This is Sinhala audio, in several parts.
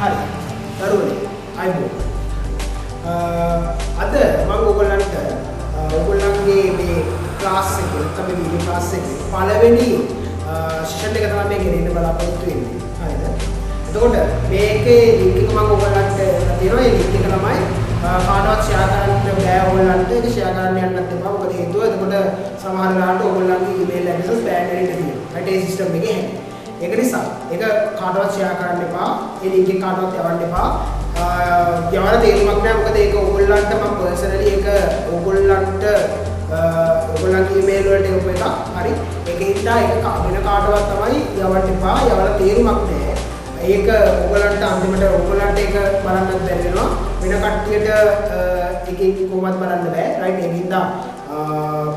හරි. දරුවනේ අයිබෝ. අද මම ඔයගොල්ලන්ගේ මේ ක්ලාස් එකේ තමයි වීඩියෝ ක්ලාස් එකේ පළවෙනි සෙෂන් එක තමයි ගෙනෙන්න බලාපොරොත්තු වෙන්නේ. හරිද? එතකොට මේකේ ලින්ක් එක මම ඔයගොල්ලන්ට දෙනවා. ඒ ලින්ක් එක තමයි කාටවත් ෂෙයා කරන්න බෑ ඔයගොල්ලන්ට. ඒක ෂෙයා කරන්න යන්නත් එපා. මොකද හේතුව එතකොට සමහර වෙලාවට ඔයගොල්ලන්ගේ ඊමේල් ඇඩ්‍රස් බෑන් වෙන්න තියෙනවා. රයිට් ඒ සිස්ටම් එකේ හැටි. ඒක නිසා ඒක කාටවත් ෂෙයා කරන්න එපා. ඒ ලින්ක් එක කාටවත් යවන්න එපා. යවන තේරුමක් නෑ. මොකද ඒක ඔයගොල්ලන්ට මම පර්සනලි ඒක ඔයගොල්ලන්ට ඔයගොල්ලන්ගේ ඊමේල් වලට එපු එකක්. හරි. ඒකේ ඉඳලා ඒක වෙන කාටවත් තමයි යවන්න එපා. යවන තේරුමක් නෑ. ඒක ඔයගොල්ලන්ට අන්තිමට ඔයගොල්ලන්ට ඒක බලන්නත් බැරි වෙනවා. වෙන කට්ටියට එකකින් කොහොමවත් බලන්න බෑ. රයිට්. ඒකින්ද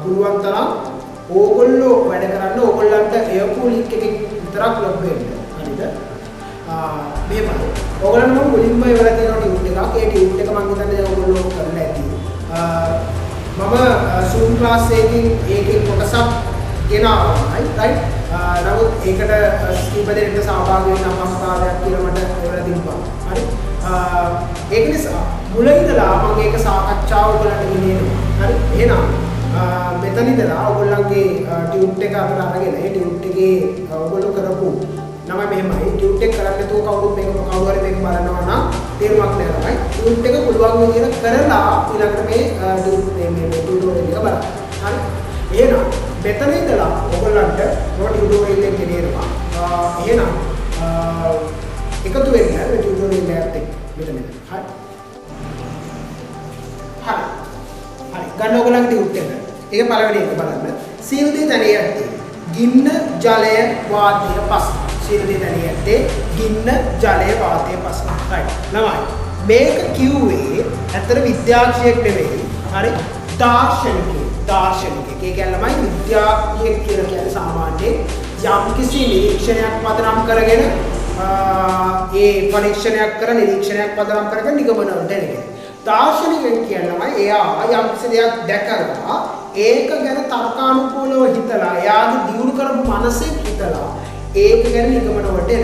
පුළුවන් තරම් ඕගොල්ලෝ වැඩ කරන්න ඕගොල්ලන්ට එයපු ලින්ක් එකකින් විතරක් ලොග් වෙන්න. හරිද? මේපද. ඕගොල්ලන් නම් මුලින්ම ඉවර කරන ටියුට් එකක්. ඒ ටියුට් එක මම හිතන්නේ දැන් ඕගොල්ලෝ කරලා ඇති. මම Zoom class එකකින් ඒකේ කොටසක් ගෙනාවා. රයිට්. නමුත් ඒකට කීප දෙනෙක්ට සහභාගී වෙන්න අවස්ථාවක් කියලා මට එවලා තිබ්බා. හරි. ඒක නිසා මුල ඉඳලා මම ඒක සාකච්ඡාව ඔයගොල්ලන්ට ගෙනියනවා. හරි. එහෙනම් මෙතන ඉඳලා ඔයගොල්ලන්ගේ ටියුට් එක අතර අරගෙන ඒ ටියුට් එකේ ඔයගොල්ලෝ කරපු නම මෙහෙමයි. ටියුට් එක කරන්නේ නැතුව කවුරු හරි මේක බලනවා නම් තේරුමක් නැහැ තමයි. ටියුට් එක පුළුවන් විදිහට කරලා ඊළඟට මේ ටියුටෝරියල් එක බලන්න. හරි. එහෙනම් මෙතන ඉඳලා ඔයගොල්ලන්ට ටියුටෝරියල් එක ගෙනියනවා. එහෙනම් එකතු වෙන්න ටියුටෝරියල් එකත් එක්ක මෙතන. හරි. හරි. ගන්න ඔයගොල්ලන්ගේ ටියුට් එක. ඒක පළවෙනි එක බලන්න. සියලු දේ තනිය ඇත්තේ. ගින්න, ජලය, වාතය, පස. සියලු දේ තනිය ඇත්තේ. ගින්න, ජලය, වාතය, පස. right. ළමයි. මේක කිව්වේ ඇත්තට විද්‍යාඥයෙක් නෙවෙයි. හරි. දාර්ශනිකයෙක්. ඒ කියන්නේ ළමයි විද්‍යාඥයෙක් කියලා කියන්නේ සාමාන්‍යයෙන් යම්කිසි නිරීක්ෂණයක් පදනම් කරගෙන ඒ පරීක්ෂණයක් කර නිරීක්ෂණයක් පදනම් කරගෙන නිගමන වලට එන්නේ. දාර්ශනිකයන් කියනවා එයා යම්කිසි දෙයක් දැකලා ඒක ගැන තර්කානුකූලව හිතලා එයාගේ දියුණු කරපු මනසෙන් හිතලා ඒක ගැන නිගමන වලට එන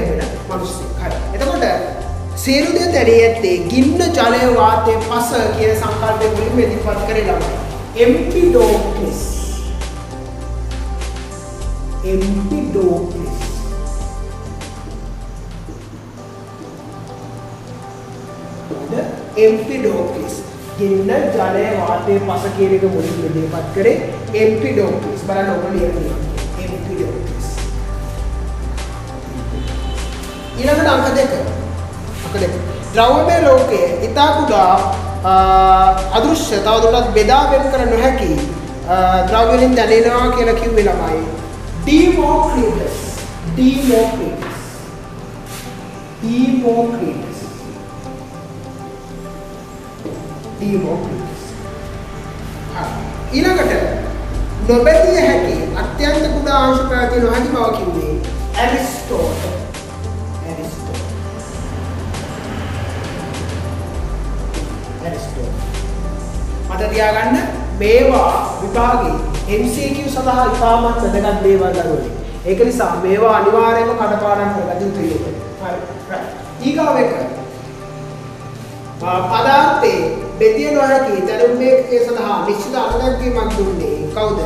මිනිස්සෙක්. හරි. එතකොට සියලු දේ දැරිය ඇත්තේ ගින්න, ජලය, වාතය, පස කියන සංකල්පය වලින් ඉදිරිපත් කරේ ළමයි. එම්පිඩෝක්ලිස්. එම්පිඩෝක්ලිස් ගින්න, ජලය, වාතය, පස කියන එක මුලින් ඉදිරිපත් කරේ එම්පිඩෝක්ලිස්. බලන්න ඔයගොල්ලෝ ලියනවා. එම්පිඩෝක්ලිස්. ඊළඟට අංක 2. ද්‍රව්‍යමය ලෝකයේ ඉතා කුඩා අදෘශ්‍ය තවදුරටත් බෙදා වෙන් කර නොහැකි ද්‍රව්‍ය වලින් දැනෙනවා කියලා කිව්වේ ළමයි. ඩීමෝක්‍රිටස්. ඊළඟට නොබැදිය හැකි අත්‍යන්ත කුඩා අංශ පැවති නොහැකි බව කිව්වේ ඇරිස්ටෝටල්. මත තියාගන්න මේවා විභාගේ MCQ සඳහා ඉතාමත් වැදගත් දේවල් දරුවනේ. ඒක නිසා මේවා අනිවාර්යයෙන්ම කඩපාඩම් කරගන්න යුතුයි. හරි. ඊගාව එක පදාර්ථයේ බෙදිය නොහැකි දැනුමේ සඳහා නිශ්චිත අනුගමනයක් දුන්නේ කවුද?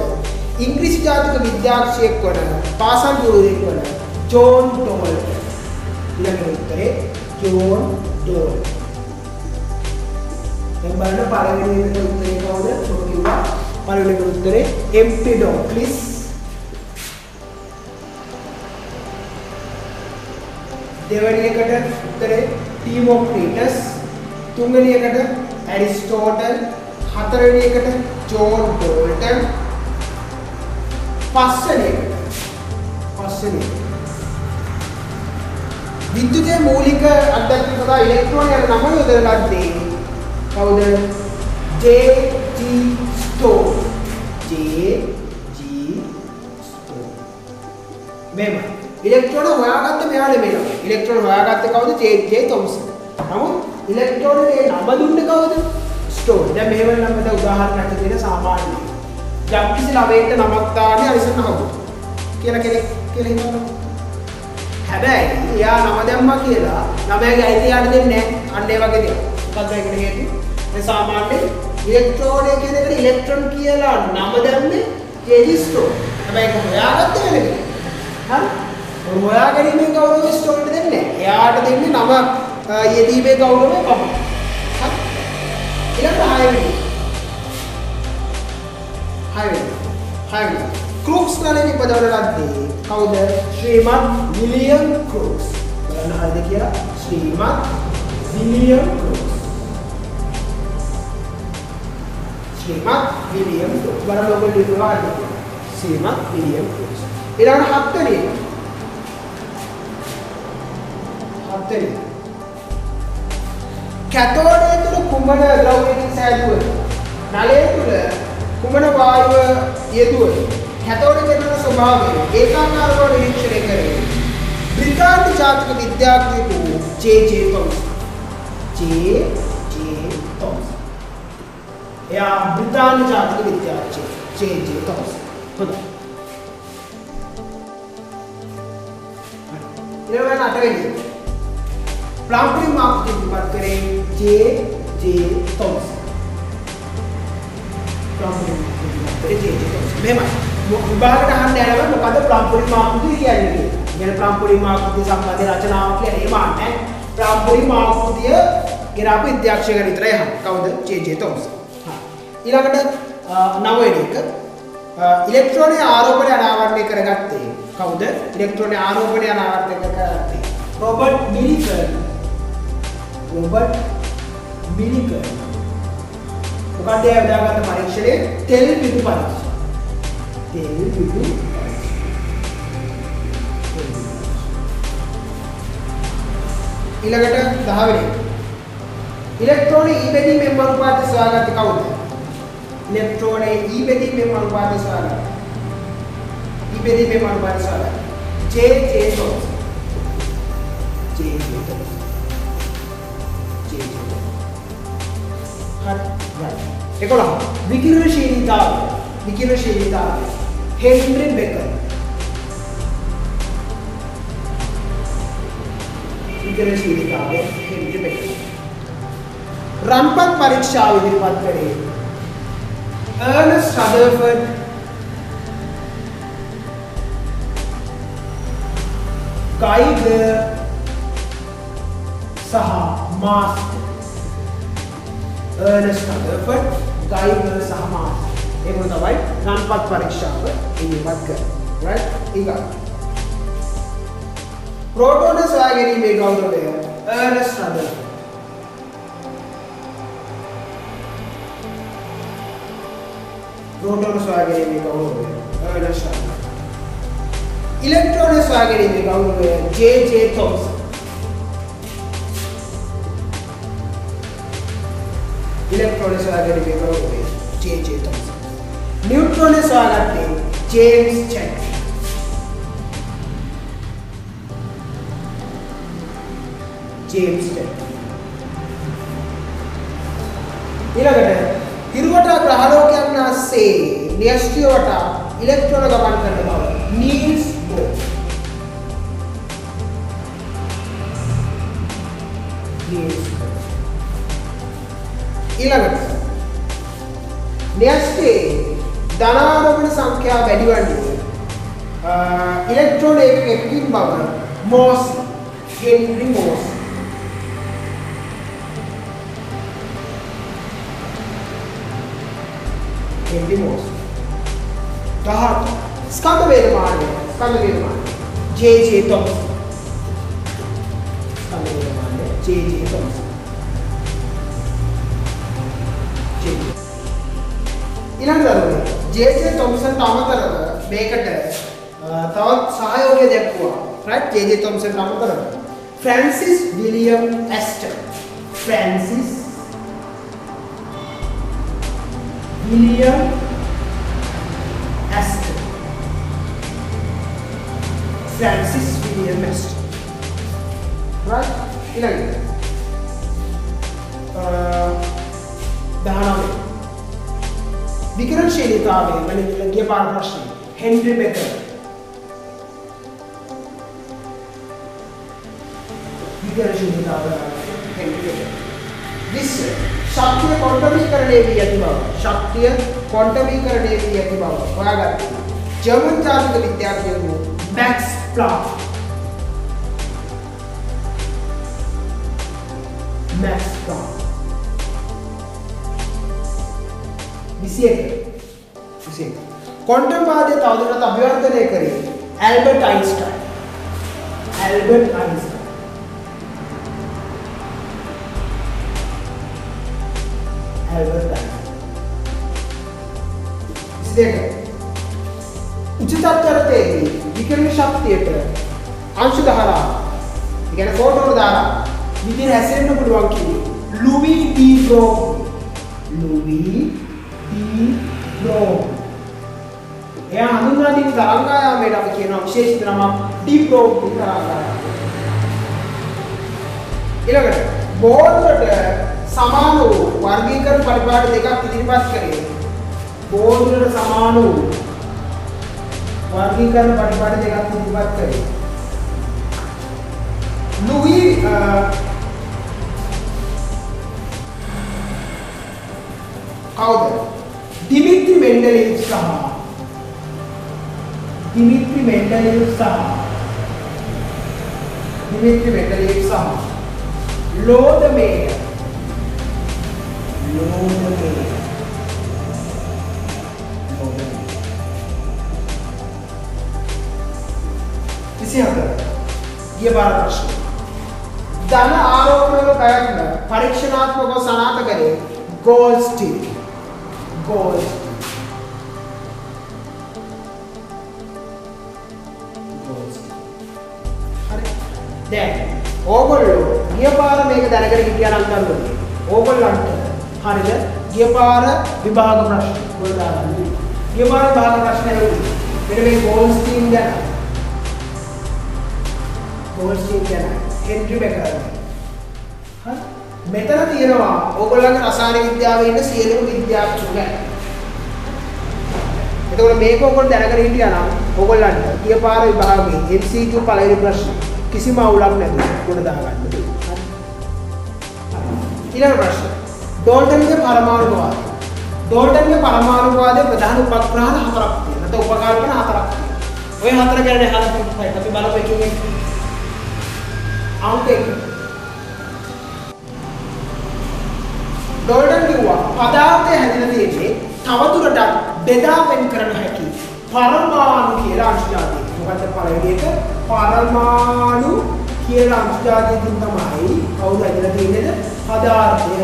ඉංග්‍රීසි ජාතික විද්‍යාඥයෙක් වන පාසල් ගුරුවරයෙක් වන ජෝන් ඩෝල්. ඊළඟ උත්තරේ ජෝන් ඩෝල්. දැන් බලන්න පළවෙනි එකට උත්තරේ කවුද? ඔබ කිව්වා පළවෙනි එකට උත්තරේ එම්පිඩෝක්ලිස්. දෙවෙනි එකට උත්තරේ ඩීමෝක්‍රිටස්. තුන්වෙනි එකට ඇරිස්ටෝටල්. හතරවෙනි එකට ජෝන් ඩෝල්ටන්. පස්වෙනි විද්‍යුතයේ මූලික අධ්‍යක්ෂක සහ ඉලෙක්ට්‍රෝන යන නම යොදලා ලද්දේ කවුද? J.G. Stone. මෙම ඉලෙක්ට්‍රෝන හොයාගත්තේ මෙයා නෙමෙයි. ඉලෙක්ට්‍රෝන හොයාගත්තේ කවුද? J.J. Thomson. නමුත් ඉලෙක්ට්‍රෝනයේ නම දුන්නේ කවුද? Stone. දැන් මෙහෙම නම් මම උදාහරණයක් දෙන්න සාමාන්‍යයි. යම්කිසි ළමයෙක්ට නමක් දාන්නේ අරිසන් කවුද? කියලා කෙනෙක් කියලා හිතන්න. හැබැයි එයා නම දැම්මා කියලා නමයාගේ අයිතිය යාට දෙන්නේ නැහැ. අන්න ඒ වගේ දේවල්. මොකක්ද ඒකට හේතුව? මේ සාමාන්‍ය ඉලෙක්ට්‍රෝනය කියන එකට ඉලෙක්ට්‍රෝන කියලා නම දැම්මේ රෙජිස්ටර්. හැබැයි ඒක හොයාගත්තේ වෙන කෙනෙක්. හරි? හොයා ගැනීමේ ගෞරවය ස්ටෝරේට දෙන්නේ නැහැ. එයාට දෙන්නේ නම යෙදීමේ ගෞරවය පමණයි. හරි? ඊළඟට 6 වෙනි. ක්‍රූක්ස් ගණනේ ඉපදවන ලද්දේ කවුද? ශ්‍රීමත් විලියම් ක්‍රූක්ස්. බලන්න හරිද කියලා? ශ්‍රීමත් විලියම් ක්‍රූක්ස්. ශ්‍රීමත් විලියම් ක්‍රූක්ස්. බලන්න ඔයගොල්ලෝ ලියනවා හරිද? ශ්‍රීමත් විලියම් ක්‍රූක්ස්. ඊළඟට 7 වෙනි. කැතෝඩය තුළ කුමන ද්‍රව්‍යයකින් සෑදුවද? නලය තුළ කුමන වායුව යෙදුවද? කැතෝඩ කෙරෙන ස්වභාවය ඒකාකාරව නිරීක්ෂණය කරේ බ්‍රිතාන්‍ය ජාතික විද්‍යාඥයෙකු ජේ.ජේ. තොම්සන්. එයා බ්‍රිතාන්‍ය ජාතික විද්‍යාඥයෙක් ජේ.ජේ. තොම්සන්. හොඳයි. ඊළඟට 8 වෙනි. प्लाम्परी मार्क की बात करें जे.जे. थॉमसन. प्लाम्परी मार्क की बात करें जे.जे. थॉमसन. මෙහෙමයි. විභාගයට අහන්න යනවා මොකද ප්ලාම්පුරි මාර්කුති කියන්නේ. يعني ප්ලාම්පුරි මාර්කුති සම්බන්ධ රචනාව කියන්නේ එහෙම නැහැ. ප්ලාම්පුරි මාර්කුතිය කියන අපි විද්‍යාක්ෂයකට විතරයි අහන්නේ. කවුද? ජේ.ජේ. තොම්සන්. හා. ඊළඟට 9 වෙනි එක ඉලෙක්ට්‍රෝනයේ ආරෝපණය අනාවරණය කරගත්තේ කවුද? ඉලෙක්ට්‍රෝනයේ ආරෝපණය අනාවරණය කරගත්තේ රොබර්ට් මිලිකන්. මොකක්ද ඒ යොදාගත්ත පරීක්ෂණය? තෙල් පිටු පරීක්ෂණ. ඊළඟට 10 වෙනි. ඉලෙක්ට්‍රෝනයේ ඊ බෙදීමේ අනුපාතය සොයාගත්තේ කවුද? ඉලෙක්ට්‍රෝනයේ ඊ බෙදීමේ අනුපාතය සොයාගත්තේ. ඊ බෙදීමේ අනුපාතය සොයාගත්තේ J.J.. Thomson. J.J.. Thomson. එකොළහ විකිරණශීලීතාවය Henry බෙකර්. විකිරණශීලීතාවය Henry බෙකර්. Ranpath පරීක්ෂාව ඉදිරිපත් කරේ අර්නස්ට් රදර්ෆර්ඩ්, ගයිගර් සහ මාස්ටර්. අර්නස්ට් රදර්ෆර්ඩ්, ගයිගර් සහ මාස්ටර්. ඒගොල්ලෝ තමයි රන්පත් පරීක්ෂාව ඉදිරිපත් කරන්නේ. right? ඊගා ප්‍රෝටෝන සොයා ගැනීමේ ගෞරවය අර්නස්ට් රදර්ෆර්ඩ්. प्रोटॉन सो आगे में गौरव इलेक्ट्रॉन सो आगे में गौरव जे.जे. थॉमसन. इलेक्ट्रॉन सो आगे में गौरव जे.जे. थॉमसन. न्यूट्रॉन सो आगे जेम्स चैट. James chat. ඊළඟට හිරුවට ග්‍රහලෝකයන් ආස්සේ න්‍යෂ්ටියට ඉලෙක්ට්‍රෝන ගමන් කරන බව නීල්ස් බෝර්. ඊළඟට න්‍යෂ්ටියේ ධනාරෝපණ සංඛ්‍යාව වැඩි වන්නේ ඉලෙක්ට්‍රෝන එකකින් බව මෝස් හෙන්රි මෝස්. හෙන්රි මෝස්. තහත ස්කන්ධ වේදමානය ජේ.ජේ. තොම්සන්. ස්කන්ධ වේදමානය ජේ.ජේ. තොම්සන්. ඊළඟ දරුවනේ ජේ.ජේ. තොම්සන්ට අමතරව මේකට තවත් සහයෝගය දක්වුවා. right? ජේ.ජේ. තොම්සන්ට අමතරව Francis William Aston. Francis William Aston. Francis William Aston. right? ඊළඟට 19 විකිරණශීලීතාවය වෙන ගිය පාර ප්‍රශ්නේ හෙන්රි බෙකර්. විද්‍යාල ශූන්‍යතාව හෙන්රියට. 20 ශක්තිය ක්වොන්ටමීකරණය වී ඇති බව. ශක්තිය ක්වොන්ටමීකරණය වී ඇති බව හොයාගත්තා. ජර්මන් ජාතික විද්‍යාඥයෙකු Max Planck Max Planck. 21. Quantum वाद्य तवදුරටත් අභිවර්ධනය කරේ Albert Einstein. Albert Einstein. Albert Einstein. උච්ච තත්ත්වයේදී විකිරණ ශක්තියට අංශු ධාරාව, ඒ කියන්නේ ෆෝටෝන ධාරාව විදිහට හැසිරෙන්න පුළුවන් කිව්වේ ලුවී ඩී බ්‍රෝග්ලි. ලුවී ඩී බ්‍රෝග්ලි. එයා හඳුන්වා දීපු තරංගායාමයට අපි කියනවා විශේෂිත නමක් ඩී බ්‍රෝග්ලි තරංගායාම. ඊළඟට බෝර්ඩ් සමාන වූ වර්ගීකරණ පරිපාට දෙකක් ඉදිරිපත් කරේ. බෝර්ඩ් සමාන වූ वर्गीकरण परिपाटी देगा तो बात करें लुई काउदर दिमित्री मेंडेलीव सह लोडमेयर ये 12 प्रश्न धन आरोपण प्रयत्न परीक्षणात्मक सनात करे गोल्डस्टीन हरे දැන් ඕගොල්ලෝ ගිය පාර මේක දැනගෙන හිටියා නම් දන්නවද ඕගොල්ලන්ට හරිද ගිය පාර විභාග ප්‍රශ්න ඔයාලා දාන්න ගිය පාර විභාග ප්‍රශ්න ඇහුවේ මෙන්න මේ ගෝල්ඩස්ටීන් ගැන गोल्डस्टीन क्या है हेनरी बेकर हाँ मेतන තියෙනවා ඕගොල්ලන්ගේ රසායන විද්‍යාවේ ඉන්න සියලුම විද්‍යාඥයෝ ගැන. එතකොට මේක ඕගොල්ලෝ දැනගෙන හිටියා නම් ඕගොල්ලන්ට ගිය පාර විභාගයේ MCQ පළවෙනි ප්‍රශ්න කිසිම අවුලක් නැතුව ගොඩ දාගන්න පුළුවන්. ඊළඟ ප්‍රශ්න ඩෝල්ටන්ගේ පරමාණුවාදය. ඩෝල්ටන්ගේ පරමාණුවාදයේ ප්‍රධාන උපග්‍රහණ හතරක් තියෙනවා. නැත්නම් උපකල්පන හතරක් තියෙනවා. ওই හතර ගැන අහලා තියෙනවා. අපි බලමු එකකින් එක. अंक डोल्टन किंवा पदार्थ හැදෙලා තියෙන්නේ තවදුරටත් බෙදා වෙන් කරන හැකි පරමාණු කියලා අංශ ජාතිය. මොකද පළවෙනි එක පරමාණු කියලා අංශ ජාතියකින් තමයි කවුද හැදෙලා තියෙන්නේ පදාර්ථය.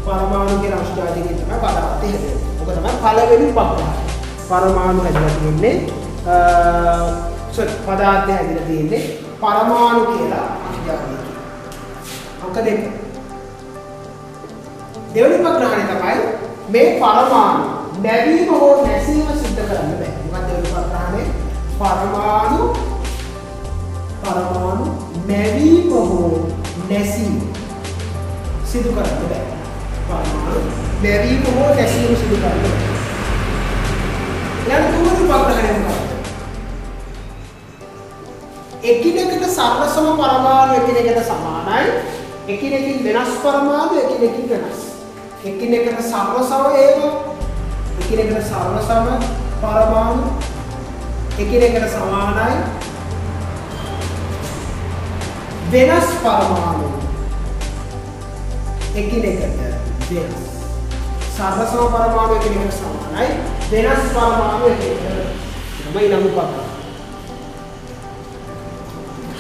පරමාණු කියලා අංශ ජාතියකින් තමයි පදාර්ථය හැදෙන්නේ. මොකද තමයි පළවෙනි උපකරණය. පරමාණු හැදෙලා තියෙන්නේ පදාර්ථය හැදෙලා තියෙන්නේ परमाणु කියලා අංශජාතිය. अंक 2. දෙවෙනි උපග්‍රහණය තමයි මේ පරමාණු නැවීම හෝ නැසීම සිද්ධ කරන්න බෑ. මොකක්ද දෙවෙනි උපග්‍රහණය? පරමාණු නැවීම හෝ නැසීම සිදු කරන්න බෑ. පරමාණු නැවීම හෝ නැසීම සිදු කරන්න බෑ. ඊළඟ තුන්වෙනි උපග්‍රහණය මොකක්ද? එකිනෙකට සරලසම පරමාණු එකිනෙකට සමානයි එකිනෙකින් වෙනස් පරමාණු එකිනෙකින් වෙනස් එකිනෙකට සරලසම ඒවා එකිනෙකට සරලසම පරමාණු එකිනෙකට සමානයි වෙනස් පරමාණු එකිනෙකට වෙනස් සරලසම පරමාණු එකිනෙකට සමානයි වෙනස් පරමාණු එකිනෙකට තමයි නම් උපකරණ.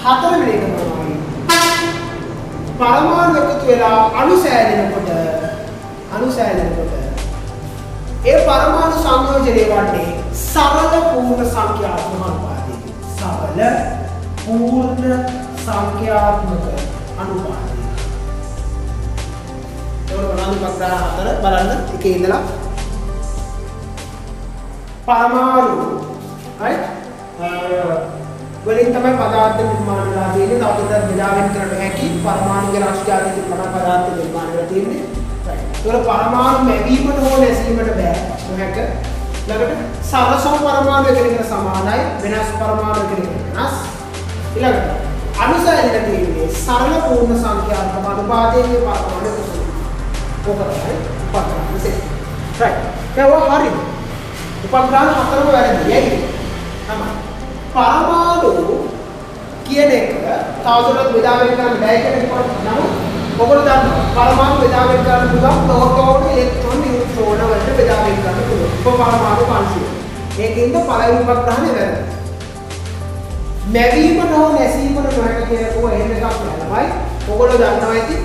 හතරවෙනි එක තමයි පරමාණු එකතු වෙලා අණු සෑදෙනකොට ඒ පරමාණු සංයෝජනය වන්නේ සරල පූර්ණ සංඛ්‍යාත්මක අනුපාතයකින්. සරල පූර්ණ සංඛ්‍යාත්මක අනුපාතයකින්. ඒක බලන්න උපග්‍රහ හතර බලන්න එකේ ඉඳලා පරමාණු right වලින් තමයි පදාර්ථ නිර්මාණය වෙලා තියෙන්නේ. තවදුරටත් බෙදා වෙන් කරන්න හැකි පරමාණුගේ රාශි ජාතියකින් තමයි පදාර්ථ නිර්මාණය වෙලා තියෙන්නේ. ඒතර පරමාණු මැවීමට හෝ නැසීමට බෑ. මොකද ළඟට සරසම පරමාණු එකිනෙකට සමානයි වෙනස් පරමාණු එකිනෙකට වෙනස්. ඊළඟට අනුසයන තියෙන්නේ සරල පූර්ණ සංඛ්‍යාත්මක අනුපාතයේ පරමාණු කුසල. ඕක තමයි උපක්‍රම සෙට්. right. ඒක හරිද? උපක්‍රම හතරම වැරදි. ඇයි? තමයි. පරමාණු කියන එක තවදුරටත් බෙදා වෙන කරන්න බෑ කියන එක නමුත් ඔයගොල්ලෝ දන්නවා පරමාණු බෙදා වෙන කරන්න පුළුවන් ප්‍රෝටෝන ඉලෙක්ට්‍රෝන නියුට්‍රෝන වලට බෙදා වෙන කරන්න පුළුවන්. උපපරමාණු 500. ඒකෙන්ද පළවෙනි උපග්‍රහණය වැරදි. නැවීම නෝ නැසීම නොහැක කියනකෝ එහෙම එකක් නෑ. ඔයගොල්ලෝ දන්නවා ඇති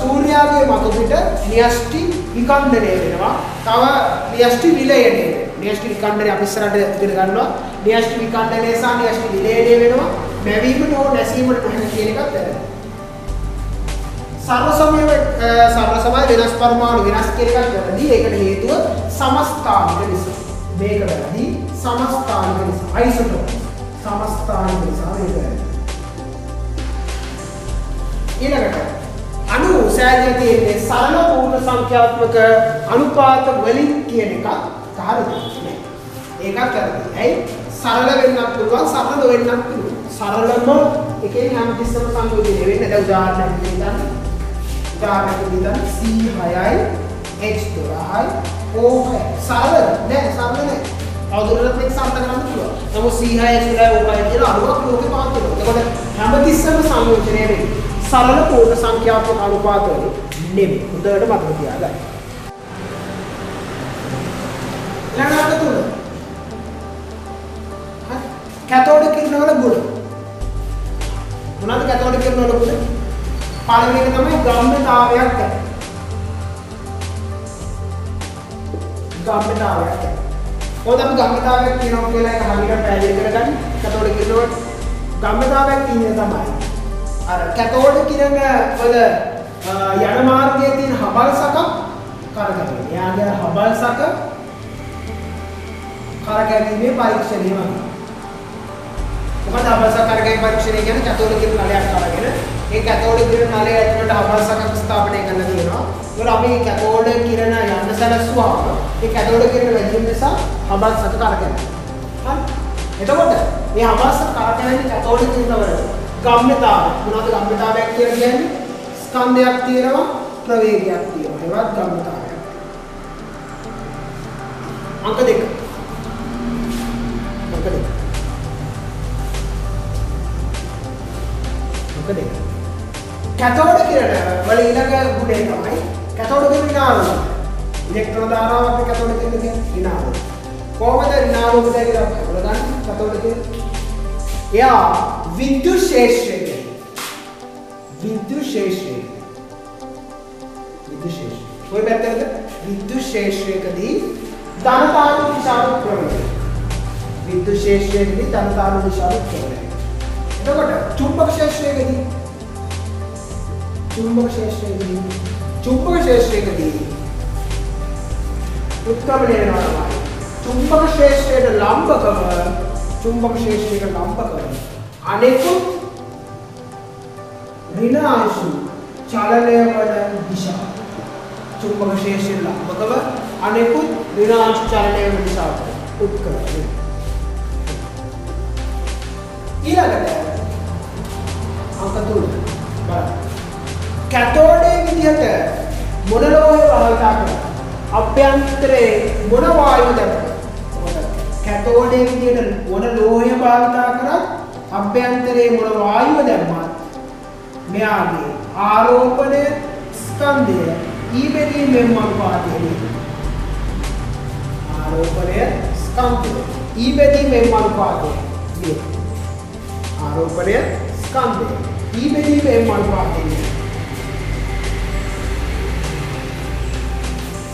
සූර්යාගේ මතු පිට න්‍යෂ්ටි විකණ්ඩනය වෙනවා. තව න්‍යෂ්ටි විලයනය වෙනවා. න්‍යෂ්ටි විකණ්ඩනය අපි ඉස්සරහට ඉගෙන ගන්නවා. න්‍යෂ්ටි විකණ්ඩනය සහ න්‍යෂ්ටි විලයනය වෙනවා. නැවීම නෝ නැසීම නොහැක කියන එකත් වැරදි. සර්ව සමය වෙනස් පරමාණු වෙනස් කියන එකත් වැරදි. ඒකට හේතුව සමස්ථානික නිසා. මේක වැරදි. සමස්ථානික නිසා. අයිසෝටෝප් සමස්ථානික නිසා මේක වැරදි. ඊළඟට අණු සෑදලා තියෙන්නේ සරල පූර්ණ සංඛ්‍යාත්මක අනුපාත වලින් කියන එකත් හරිද නෑ. ඒකත් වැරදි. ඇයි? සරල වෙන්නත් පුළුවන් සරල වෙන්නත් පුළුවන්. සරලම එකේ හැම තිස්සම සංයෝජනය වෙන්නේ. දැන් උදාහරණයක් විදිහට C6යි H12යි O6 සරල නෑ සරල නෑ. අවුරුද්දකට මේක සම්පූර්ණ කරන්න පුළුවන්. නමුත් C6 H12 O5 කියලා අණුවක් ලෝකේ පාත් වෙනවා. එතකොට හැම තිස්සම සංයෝජනය වෙන්නේ. සරල පූර්ණ සංඛ්‍යාත්මක අනුපාත වලින් නෙමෙයි. හොඳට මතක තියාගන්න. ඊළඟට තුන. හරි. කැතෝඩ කිරණ වල ගුණ. මොනවාද කැතෝඩ කිරණ වල ගුණ? පළවෙනි එක තමයි ගම්ම්‍යතාවයක් ගන්න. ගම්ම්‍යතාවයක්. කොහොමද අපි ගම්ම්‍යතාවයක් කියනවා කියලා එක හරියට පැහැදිලි කරගන්න. කැතෝඩ කිරණ වල ගම්ම්‍යතාවයක් කියන්නේ තමයි අර කැතෝඩ කිරණ වල යන මාර්ගයේ තියෙන හබල් සකක් කරගැනීම. එයාගේ හබල් සක කරගැනීමේ පරීක්ෂණය වගේ. මොකද හබල් සක කරගැනීමේ පරීක්ෂණය කියන්නේ කැතෝඩ කිරණ නලයක් අරගෙන ඒ කැතෝඩ කිරණ නලය ඇතුළට හබල් සකක් ස්ථාපනය කරන්න තියෙනවා. ඒවල අපි කැතෝඩ කිරණ යන්න සැලසුවාම ඒ කැතෝඩ කිරණ වැදීම නිසා හබල් සක කරගැනෙනවා. හරි. එතකොට මේ හබල් සක කරගැනීමේ කැතෝඩ කිරණ වල ගම්ම්‍යතාවය මොනවද ගම්ම්‍යතාවයක් කියලා කියන්නේ? ස්කන්ධයක් තියෙනවා ප්‍රවේගයක් තියෙනවා. ඒවත් ගම්ම්‍යතාවයක්. අංක 2. අංක 2. අංක 2. කැතෝඩ කිරණ වල ඊළඟ ගුණය තමයි කැතෝඩ කිරණ විනාශය. ඉලෙක්ට්‍රෝන ධාරාවක් කැතෝඩ කිරණ කියන්නේ විනාශය. කොහොමද විනාශය කියලා බලන්න කැතෝඩ කිරණ. එයා විද්‍යුත් ශේෂ්ත්‍රයේ කොයි පැත්තටද විද්‍යුත් ශේෂ්ත්‍රයකදී ධනතාවු දිශාව ප්‍රවේගය විද්‍යුත් ශේෂ්ත්‍රයේදී ධනතාවු දිශාව ප්‍රවේගය එතකොට චුම්බක ශේෂ්ත්‍රයේදී උත්ක්‍රමණය වෙනවා චුම්බක ශේෂ්ත්‍රයට ලම්බකව අනෙකුත් ඍණ අංශු චලනය වන දිශාව චුම්බක ශේෂ්ත්‍රයට ලම්බකව අනෙකුත් ඍණ අංශු චලනය වන දිශාව උත්කලනය. ඊළඟට අංක 3 බලන්න. කැතෝඩේ විදිහට මොන ලෝහය භාවිතා කරන්නේ? අභ්‍යන්තරේ මොන වායුව දැම්මද? කැතෝඩේ විදිහට මොන ලෝහය භාවිතා කරත් අභ්‍යන්තරේ මොන වායුව දැම්මත් මෙයාගේ ආරෝපණය ස්කන්ධය ඊබෙදීමෙන් අනුපාතයයි. ආරෝපණය ස්කන්ධය ඊබෙදීමෙන් අනුපාතයයි. ආරෝපණය ස්කන්ධය ඊබෙදීමෙන් අනුපාතයයි.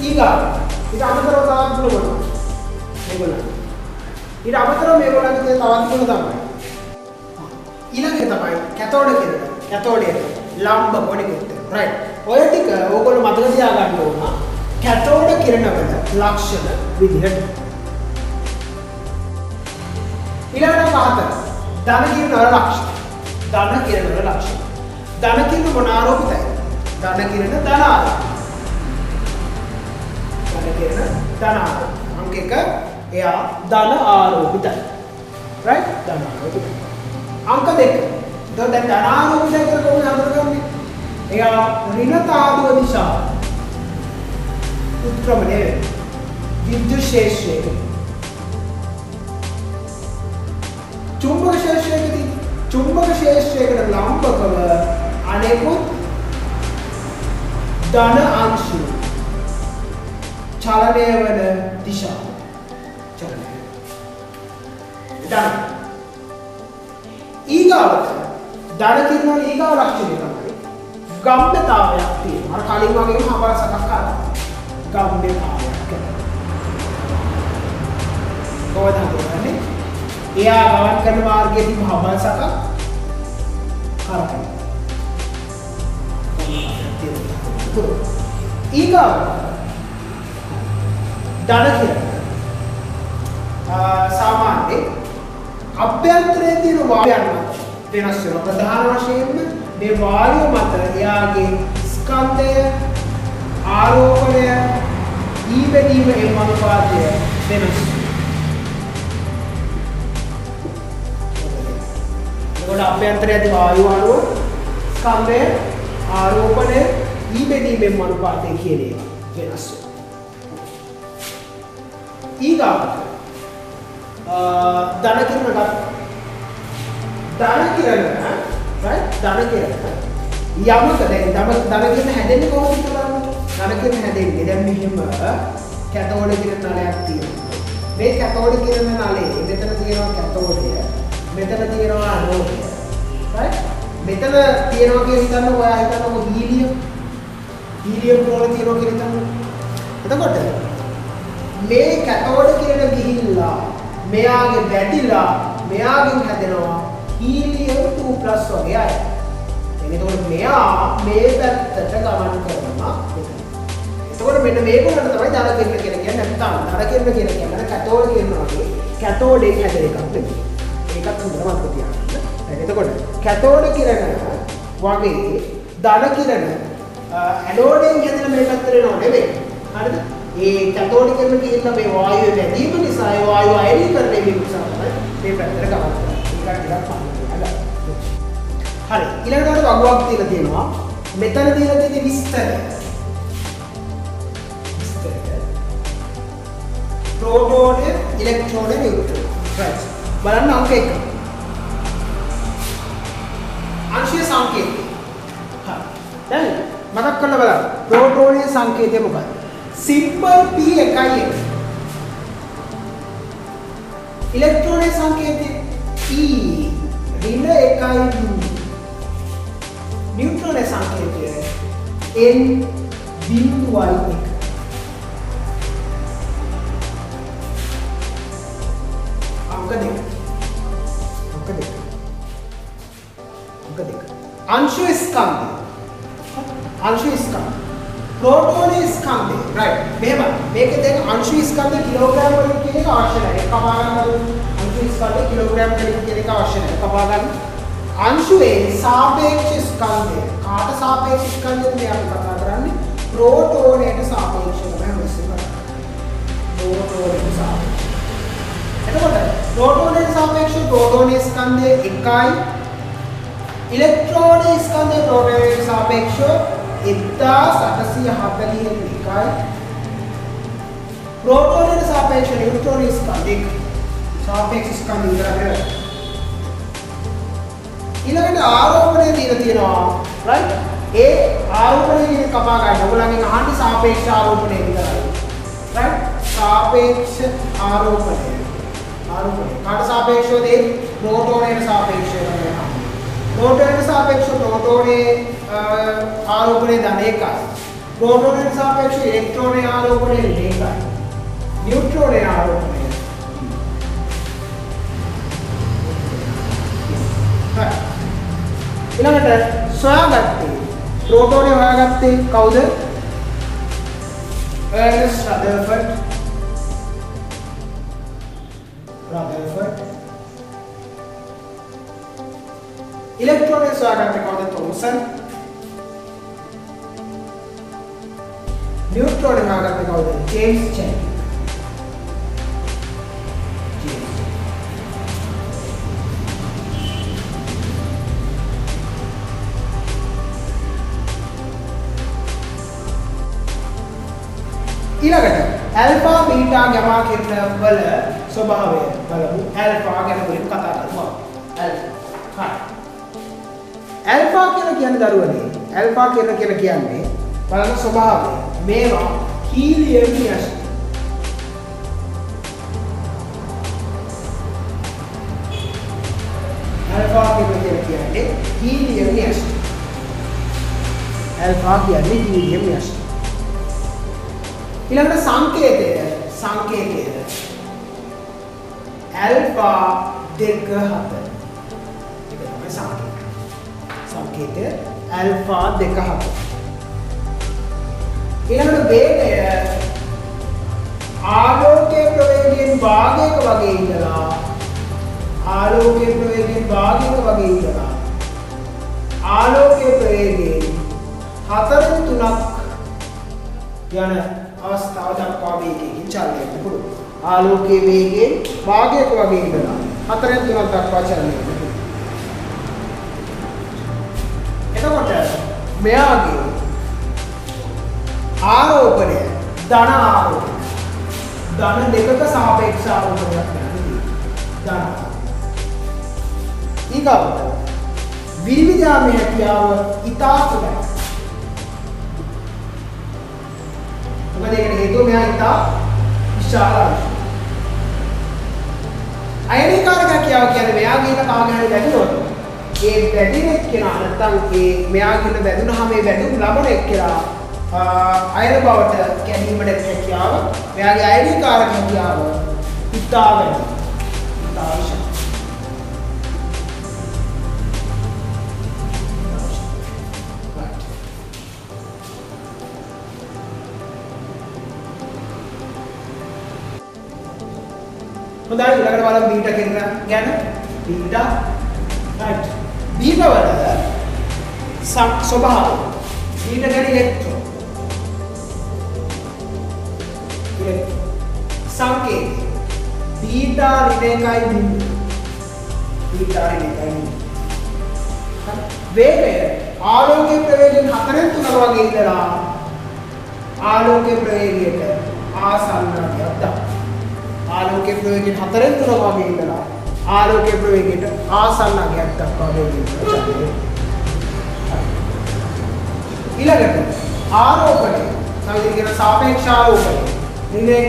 ඊට අමතරව තවත් ගුණ මොනවද? මේගොල්ලන් ඊට අමතරව මේගොල්ලන්ගේ තවත් ගුණ තමයි. ඊළඟ තමයි කැතෝඩ කිරණ. කැතෝඩේ ලම්බ පොඩි කොට. රයිට්. ඔය ටික ඕගොල්ලෝ මතක තියාගන්න ඕන. කැතෝඩ කිරණ වල ලක්ෂණ විදිහට. ඊළඟට පහත ධන කිරණ වල ලක්ෂණ. ධන කිරණ වල ලක්ෂණ. ධන කිරණ මොන ආරෝපිතයි? ධන කිරණ ධන ආරෝපිතයි. ධන කිරණ ධන ආරෝපිතයි. අංක 1 එයා ධන ආරෝපිතයි. රයිට්? ධන ආරෝපිතයි. අංක 2 तो දැන් ධනාරෝපණය කියලා කොහොමද හඳුනගන්නේ? එයා ඍණ තාදුව දිශා උත්ක්‍රමණය විද්‍යුත් ශේෂ්ත්‍රයක චුම්බක ශේෂ්ත්‍රයකදී චුම්බක ශේෂ්ත්‍රයකට ලම්බකව අනෙකුත් ධන අංශු චලනය වන දිශාව චලනය ධන ඊගාවට ධන කිරණ ඊගාව ලක්ෂණය තමයි ගම්ම්‍යතාවයක් තියෙනවා. අර කලින් වගේම හබර සකස් කරනවා. ගම්ම්‍යතාවයක් කරනවා. කොහොමද හඳුනන්නේ? එයා ගමන් කරන මාර්ගයේදී හබර සකස් කරනවා. ඊගාව ධන කිරණ සාමාන්‍යයෙන් අභ්‍යන්තරයේ තියෙන වායුන් මත වෙනස් වෙනවා. ප්‍රධාන වශයෙන්ම මේ වායුව මත එයාගේ ස්කන්ධය ආරෝපණය ඊබැදීම එම අනුපාතය වෙනස්. ඒකට අභ්‍යන්තරයේ වායුව අණුව ස්කන්ධය ආරෝපණය ඊබැදීම එම අනුපාතය කියන ඒවා වෙනස් වෙනවා. ඊගාවට ධන කිරණ ගන්න. ධන කිරණ right ධන කිරණ යමක දැන් ධන කිරණ හැදෙන්නේ කොහොමද කියලා ධන කිරණ හැදෙන්නේ දැන් මෙහිම කැතෝඩ කිරණ නලයක් තියෙනවා. මේ කැතෝඩ කිරණ නලේ මෙතන තියෙනවා කැතෝඩය මෙතන තියෙනවා ඇනෝඩය right මෙතන තියෙනවා කියලා හිතන්න ඔයා හිතන්නකො හීලියම් වල තියෙනවා කියලා හිතන්න. එතකොට මේ කැතෝඩ කිරණ ගිහිල්ලා මෙයාගේ වැඩිලා මෙයාගෙන් හැදෙනවා හීලියම් 2+ වගේ අය. එතකොට මෙයා මේ පැත්තට ගමන් කරනවා මෙතන. එතකොට මෙන්න මේක උනට තමයි ධන කිරණ කියලා කියන්නේ. නැත්නම් ධන කිරණ කියලා කියන්නේ කැතෝඩ කිරණ වගේ කැතෝඩෙන් හැදෙන එකක් නෙමෙයි. ඒකත් හොඳට මතක තියාගන්න. එතකොට කැතෝඩ කිරණ වගේ ධන කිරණ ඇනෝඩෙන් හැදෙන මේ පැත්තට එනව නෙමෙයි. හරිද? ඒ කැතෝඩ කිරණ කියන මේ වායුවේ වැඩිම නිසා ඒ වායුව අයනීකරණය වීම නිසා තමයි මේ පැත්තට ගමන් කරන්නේ. ඒක ටිකක් පහළ. හරි ඊළඟට වගුවක් තියලා තියෙනවා. මෙතන දීලා තියෙන විස්තර. ප්‍රෝටෝන, ඉලෙක්ට්‍රෝන, නියුට්‍රෝන. right. බලන්න අංක 1. අංශීය සංකේතය. හරි. දැන් මතක් කරලා බලන්න. ප්‍රෝටෝනයේ සංකේතය මොකක්ද? සිම්පල් P එකයි එක. ඉලෙක්ට්‍රෝනයේ සංකේතය E ඍණ එකයි. न्यूट्रॉन संकेतය n बिंदुවයි එක. अंक 2. अंशु स्कंदය. प्रोटोन स्कंदය. right. මෙහෙම මේකේ දැන් අංශු ස්කන්ධ කිලෝග්‍රෑම් වලින් කියන එක අවශ්‍ය නැහැ. ඒක කපා ගන්න අංශු ස්කන්ධ කිලෝග්‍රෑම් වලින් කියන එක අවශ්‍ය නැහැ. කපා ගන්න. अंशुවේ सापेक्ष ස්කන්ධය කාට සාපේක්ෂ ස්කන්ධයද මේ අපි කතා කරන්නේ ප්‍රෝටෝනයට සාපේක්ෂව තමයි මෙසේ කරන්නේ ප්‍රෝටෝනයට සාපේක්ෂව. එතකොට ප්‍රෝටෝනයට සාපේක්ෂව ප්‍රෝටෝනයේ ස්කන්ධය 1යි ඉලෙක්ට්‍රෝනයේ ස්කන්ධය ප්‍රෝටෝනයට සාපේක්ෂව 1841යි ප්‍රෝටෝනයට සාපේක්ෂව නියුට්‍රෝනයේ ස්කන්ධය සාපේක්ෂ ස්කන්ධය විතරයි. ඊළඟට ආරෝපණය දීලා තියෙනවා right ඒ ආරෝපණය කියන කපා ගන්න. ඔයගොල්ලන්ගෙන් අහන්නේ සාපේක්ෂ ආරෝපණය විතරයි right සාපේක්ෂ ආරෝපණය කාට සාපේක්ෂවද ඒ ප්‍රෝටෝනයට සාපේක්ෂව කරනවා. ප්‍රෝටෝනයට සාපේක්ෂව ප්‍රෝටෝනයේ ආරෝපණය ධන 1යි. ප්‍රෝටෝනයට සාපේක්ෂව ඉලෙක්ට්‍රෝනයේ ආරෝපණය 2යි. නියුට්‍රෝනයේ ආරෝපණය ඊළඟට සොයාගත්තේ ප්‍රෝටෝනේ හොයාගත්තේ කවුද? එර්නස්ට් රදර්ෆර්ඩ්. ඉලෙක්ට්‍රෝනේ සොයාගත්තේ කවුද? තොම්සන්. නියුට්‍රෝනේ හොයාගත්තේ කවුද? James Chadwick. ඊළඟට ඇල්ෆා බීටා ගැමා කිරණ වල ස්වභාවය බලමු. ඇල්ෆා ගැන මුලින්ම කතා කරමු. ඇල්ෆා. ඇල්ෆා කියන දරුවනේ. ඇල්ෆා කියලා කියන්නේ බලන ස්වභාවය. මේවා හීලියම් න්‍යෂ්ටි. ඇල්ෆා කියන්නේ හීලියම් න්‍යෂ්ටි. ඇල්ෆා කියන්නේ හීලියම් න්‍යෂ්ටි. ඊළඟට සංකේතය ඇල්ෆා 2 7. ඒක තමයි සංකේතය ඇල්ෆා 2 7. ඊළඟට වේගය ආලෝකයේ ප්‍රවේගයෙන් භාගයක වගේ ඉඳලා ආලෝකයේ ප්‍රවේගයෙන් භාගයක වගේ ඉඳලා ආලෝකයේ ප්‍රවේගයෙන් 4/3 යන අවස්ථාව දක්වා වේගයෙන් චලනය කරන්න පුළුවන්. ආලෝකයේ වේගයෙන් භාගයක වගේ ඉඳලා 4/3 දක්වා චලනය කරන්න පුළුවන්. එතකොට මෙයාගේ ආරෝපණය ධන ආරෝපණය ධන දෙකක සාපේක්ෂ ආරෝපණයක් නෙවෙයි. ධන ඊගොල්ලෝ විවිධාමය හැකියාව ඉතා සුළයි. මොකද ඒකට හේතුව මෙයා ඉතා විශාලයි. අයනිකාරක හැකියාව කියන්නේ මෙයාගේ එක කාගේ හරි වැදුනොත් ඒ වැදින එක්කෙනා නැත්තම් ඒ මෙයාගේ වැදුනහම ඒ වැදුම් ලබන එක්කෙනා අයන බවට කැඩීමට හැකියාව මෙයාගේ අයනිකාරක හැකියාව ඉතා වැඩි. ඉතා විශාලයි. හොඳයි ඊළඟට බලමු බීටා කියන ගැන. Beta right. බීටා වල ස්වභාවය. බීටා කියන්නේ ඉලෙක්ට්‍රෝන. සංකේතය. බීටා ඍණ 1.0. බීටා ඍණ 1.0. වේගය ආලෝකයේ ප්‍රවේගයෙන් 4/3 වගේ ඉඳලා ආලෝකයේ ප්‍රවේගයට ආසන්නයක් දක්වා ආලෝකයේ ප්‍රවේගයෙන් 4/3 වගේ ඉඳලා ආලෝකයේ ප්‍රවේගයට ආසන්න අගයක් දක්වා වේගයෙන් චලනය. ඊළඟට ආරෝපණය සමගින් කියන සාපේක්ෂ ආරෝපණය. ඍණ 1යි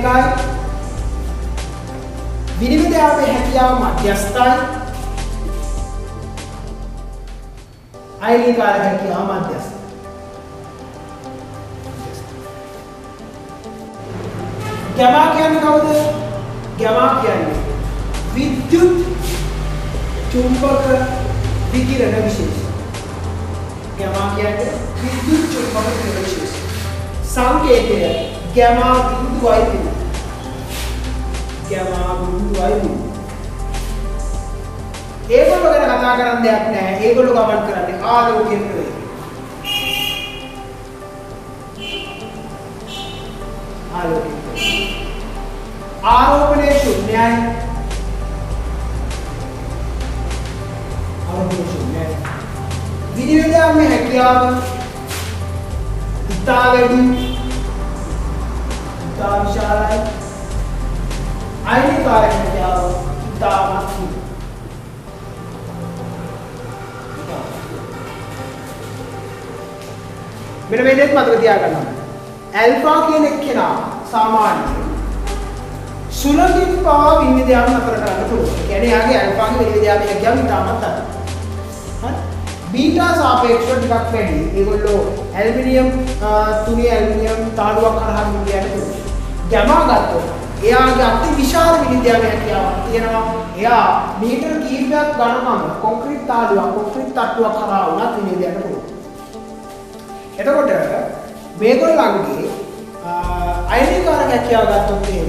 විනිවිදයාමේ හැකියාව මධ්‍යස්ථයි. අයනිකාරක හැකියාව මධ්‍යස්ථයි. ගැමා කියන්නේ කවුද? ගැමා කියන්නේ විද්‍යුත් චුම්බක විකිරණ විශේෂ. ගැමා කියන්නේ විද්‍යුත් චුම්බක විකිරණ විශේෂ. සංකේතය ගැමා බිඳුවයි පිළ. ගැමා බිඳුවයි පිළ. ඒගොල්ලෝ ගැන කතා කරන්න දෙයක් නැහැ. ඒගොල්ලෝ ගමන් කරන්නේ ආලෝකයේ ප්‍රවේගය. ආලෝකයේ ආරෝපණය ශූන්‍යයි. ආරෝපණය ශූන්‍යයි. විනිවිදයාමේ හැකියාව ඉතා වැඩි. ඉතා විශාලයි. අයනිකාරක හැකියාව ඉතා මත්යි. මෙන්න මේ දෙයක් මතක තියාගන්න ඕනේ. ඇල්ෆා කියන එක්කෙනා සාමාන්‍යයෙන් සුලංගික පවා විනිවිදයාම නතර කරන්න පුළුවන්. ඒ කියන්නේ යාගේ ඇල්ෆාගේ විනිවිදයාමේ හැකියාව ඉතාමත් අඩුයි. හරි? බීටා සාපේක්ෂව ටිකක් වැඩි. ඒගොල්ලෝ ඇල්මිනියම් තුනේ ඇල්මිනියම් තාඩුවක් කරහා විනිවිදයන්න පුළුවන්. ගැමා ගත්තොත් එයාගේ අති විශාල විනිවිදයාමේ හැකියාවක් තියෙනවා. එයා මීටර කීපයක් ගණනම කොන්ක්‍රීට් තාඩුවක් කොන්ක්‍රීට් තට්ටුවක් කරහා වුණත් විනිවිදයන්න පුළුවන්. එතකොට මේගොල්ලන්ගේ අයනිකාරක හැකියාව ගත්තොත් එහෙම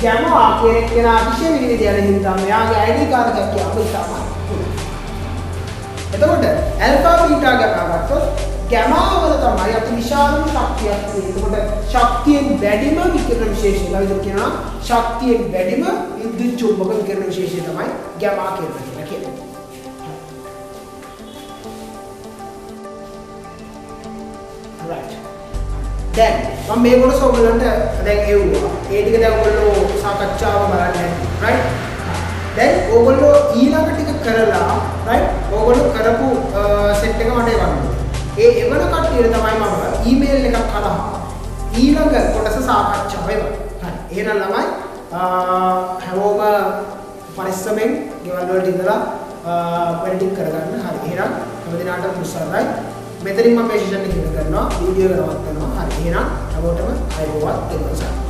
ගැමා කියන අතිශය විනිවිදයන හින්දා මෙයාගේ අයනිකාරක හැකියාව ඉතාමත් පුළුවන්. එතකොට ඇල්ෆා බීටා ගැමා ගත්තොත් ගැමා වල තමයි අති විශාලම ශක්තියක් තියෙන්නේ. එතකොට ශක්තියෙන් වැඩිම විකිරණ විශේෂය ලවිද කියනවා. ශක්තියෙන් වැඩිම විද්‍යුත් චුම්බක විකිරණ විශේෂය තමයි ගැමා කියලා කියන්නේ. right. දැන් මම මේ කොටස ඔයගොල්ලන්ට දැන් එව්වා. ඒ ටික දැන් ඔයගොල්ලෝ සාකච්ඡාව බලන්න right? දැන් ඔයගොල්ලෝ ඊළඟ ටික කරලා right? ඔයගොල්ලෝ කරපු සෙට් එක මට එවන්න. ඒ එවන කට්ටියට තමයි මම ඊමේල් එකක් කරා ඊළඟ කොටස සාකච්ඡාව වෙනවා. හරි. එහෙනම් ළමයි හැමෝම පරිස්සමෙන් ගෙවල් වලට ඉඳලා වැඩිටික් කරගන්න. හරි. එහෙනම් හැමදිනාටම උත්සාහයි. මෙතනින් මම මේ සෙෂන් එක ඉවර කරනවා. වීඩියෝ එක නවත්වනවා. හරි. එහෙනම් හැමෝටම අයබෝවන් දෙන්න.